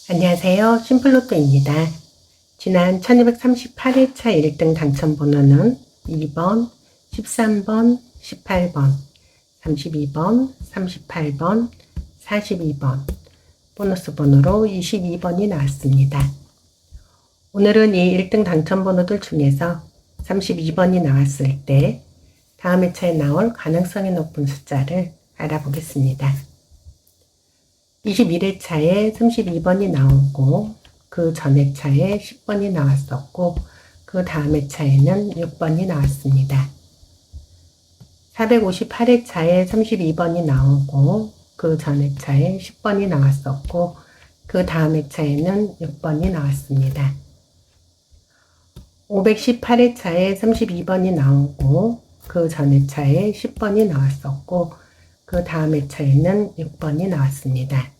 안녕하세요. 심플로또입니다. 지난 1238회차 1등 당첨번호는 2번, 13번, 18번, 32번, 38번, 42번, 보너스 번호로 22번이 나왔습니다. 오늘은 이 1등 당첨번호들 중에서 32번이 나왔을 때 다음 회차에 나올 가능성이 높은 숫자를 알아보겠습니다. 21회차에 32번이 나오고 그 전 회차에 10번이 나왔었고 그 다음 회차에는 6번이 나왔습니다. 458회차에 32번이 나오고 그 전 회차에 10번이 나왔었고 그 다음 회차에는 6번이 나왔습니다. 518회차에 32번이 나오고 그 전 회차에 10번이 나왔었고 그 다음 회차에는 6번이 나왔습니다.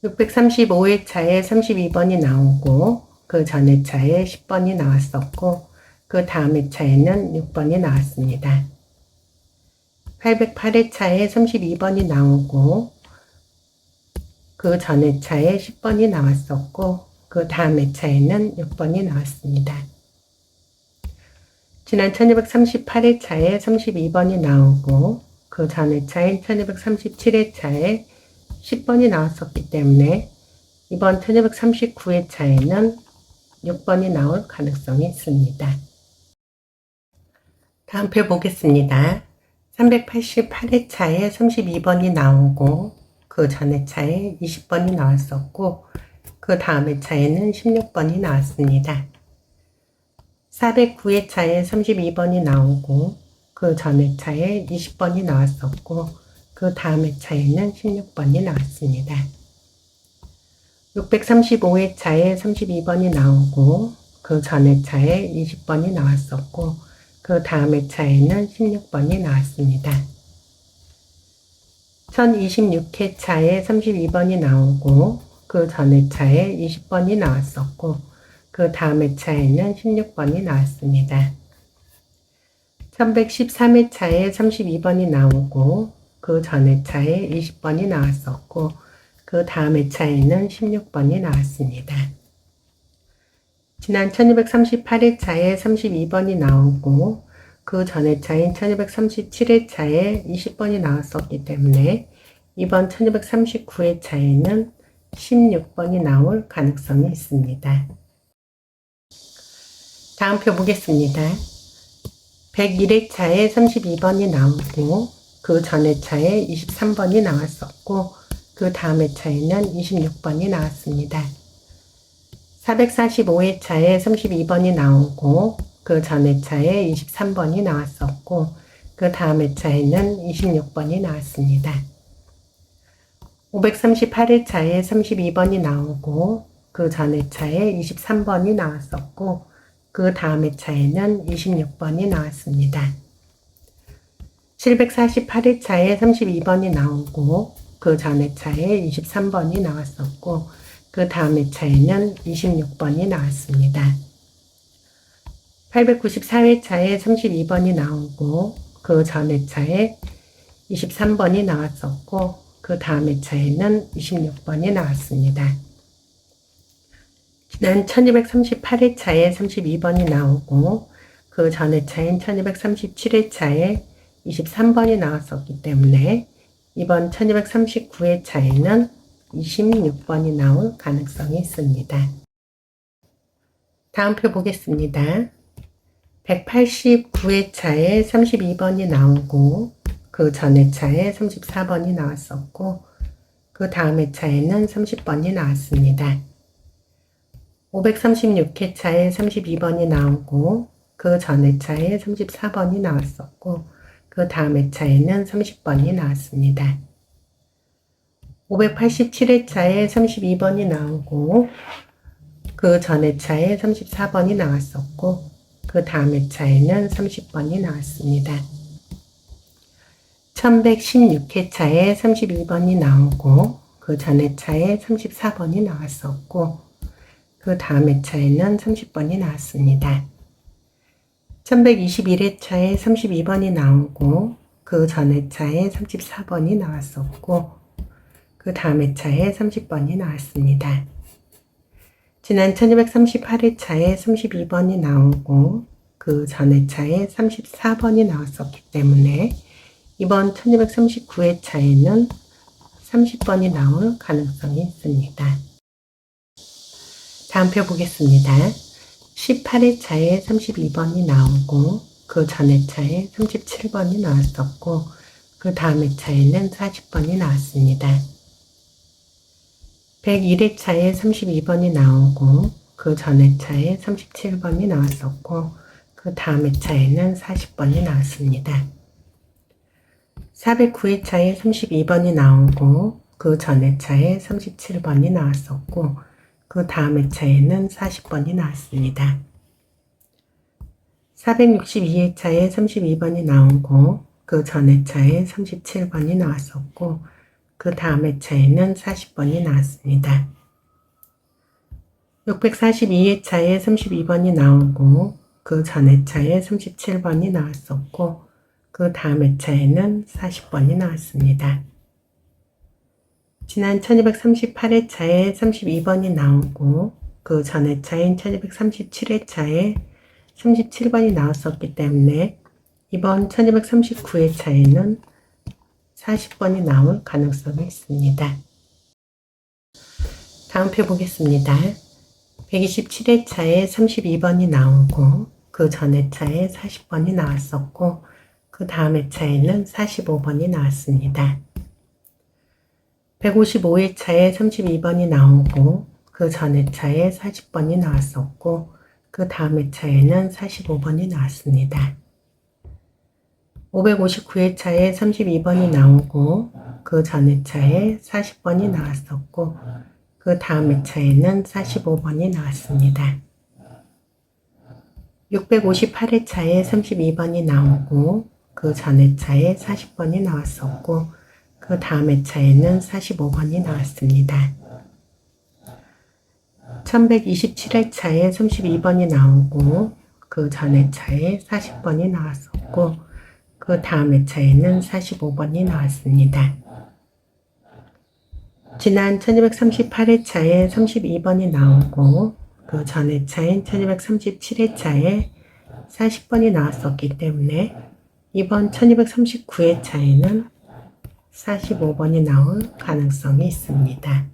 635회차에 32번이 나오고 그 전 회차에 10번이 나왔었고 그 다음 회차에는 6번이 나왔습니다. 808회차에 32번이 나오고 그 전 회차에 10번이 나왔었고 그 다음 회차에는 6번이 나왔습니다. 지난 1238회차에 32번이 나오고 그 전 회차인 1237회차에 10번이 나왔었기 때문에 이번 1239회차에는 6번이 나올 가능성이 있습니다. 다음 표 보겠습니다. 388회차에 32번이 나오고 그 전 회차에 20번이 나왔었고 그 다음 회차에는 16번이 나왔습니다. 409회차에 32번이 나오고 그 전 회차에 20번이 나왔었고 그 다음 회차에는 16번이 나왔습니다. 635회차에 32번이 나오고 그 전 회차에 20번이 나왔었고 그 다음 회차에는 16번이 나왔습니다. 1026회차에 32번이 나오고 그 전 회차에 20번이 나왔었고 그 다음 회차에는 16번이 나왔습니다. 1113회차에 32번이 나오고 그 전 회차에 20번이 나왔었고 그 다음 회차에는 16번이 나왔습니다. 지난 1238회차에 32번이 나오고 그 전 회차인 1237회차에 20번이 나왔었기 때문에 이번 1239회차에는 16번이 나올 가능성이 있습니다. 다음 표 보겠습니다. 101회차에 32번이 나오고 그 전 회차에 23번이 나왔었고 그 다음 회차에는 26번이 나왔습니다. 445회차에 32번이 나오고 그 전 회차에 23번이 나왔었고 그 다음 회차에는 26번이 나왔습니다. 538회차에 32번이 나오고 그 전 회차에 23번이 나왔었고 그 다음 회차에는 26번이 나왔습니다. 748회차에 32번이 나오고 그 전 회차에 23번이 나왔었고 그 다음 회차에는 26번이 나왔습니다. 894회차에 32번이 나오고 그 전 회차에 23번이 나왔었고 그 다음 회차에는 26번이 나왔습니다. 지난 1238회차에 32번이 나오고 그 전 회차인 1237회차에 23번이 나왔었기 때문에 이번 1239회차에는 26번이 나올 가능성이 있습니다. 다음 표 보겠습니다. 189회차에 32번이 나오고 그 전 회차에 34번이 나왔었고 그 다음 회차에는 30번이 나왔습니다. 536회차에 32번이 나오고 그 전 회차에 34번이 나왔었고 그 다음 회차에는 30번이 나왔습니다. 587회차에 32번이 나오고 그 전 회차에 34번이 나왔었고 그 다음 회차에는 30번이 나왔습니다. 1116회차에 32번이 나오고 그 전 회차에 34번이 나왔었고 그 다음 회차에는 30번이 나왔습니다. 1121회차에 32번이 나오고 그 전 회차에 34번이 나왔었고 그 다음 회차에 30번이 나왔습니다. 지난 1238회차에 32번이 나오고 그 전 회차에 34번이 나왔었기 때문에 이번 1239회차에는 30번이 나올 가능성이 있습니다. 다음 표 보겠습니다. 18회차에 32번이 나오고 그 전 회차에 37번이 나왔었고 그 다음 회차에는 40번이 나왔습니다. 101회차에 32번이 나오고 그 전 회차에 37번이 나왔었고 그 다음 회차에는 40번이 나왔습니다. 409회차에 32번이 나오고 그 전 회차에 37번이 나왔었고 그 다음 회차에는 40번이 나왔습니다. 462회차에 32번이 나오고 그 전 회차에 37번이 나왔었고 그 다음 회차에는 40번이 나왔습니다. 642회차에 32번이 나오고 그 전 회차에 37번이 나왔었고 그 다음 회차에는 40번이 나왔습니다. 지난 1238회차에 32번이 나오고 그 전 회차인 1237회차에 37번이 나왔었기 때문에 이번 1239회차에는 40번이 나올 가능성이 있습니다. 다음 표 보겠습니다. 127회차에 32번이 나오고 그 전 회차에 40번이 나왔었고 그 다음 회차에는 45번이 나왔습니다. 155회차에 32번이 나오고 그 전 회차에 40번이 나왔었고 그 다음 회차에는 45번이 나왔습니다. 559회차에 32번이 나오고 그 전 회차에 40번이 나왔었고 그 다음 회차에는 45번이 나왔습니다. 658회차에 32번이 나오고 그 전 회차에 40번이 나왔었고 그 다음 회차에는 45번이 나왔습니다. 1127회차에 32번이 나오고 그 전 회차에 40번이 나왔었고 그 다음 회차에는 45번이 나왔습니다. 지난 1238회차에 32번이 나오고 그 전 회차인 1237회차에 40번이 나왔었기 때문에 이번 1239회차에는 45번이 나올 가능성이 있습니다.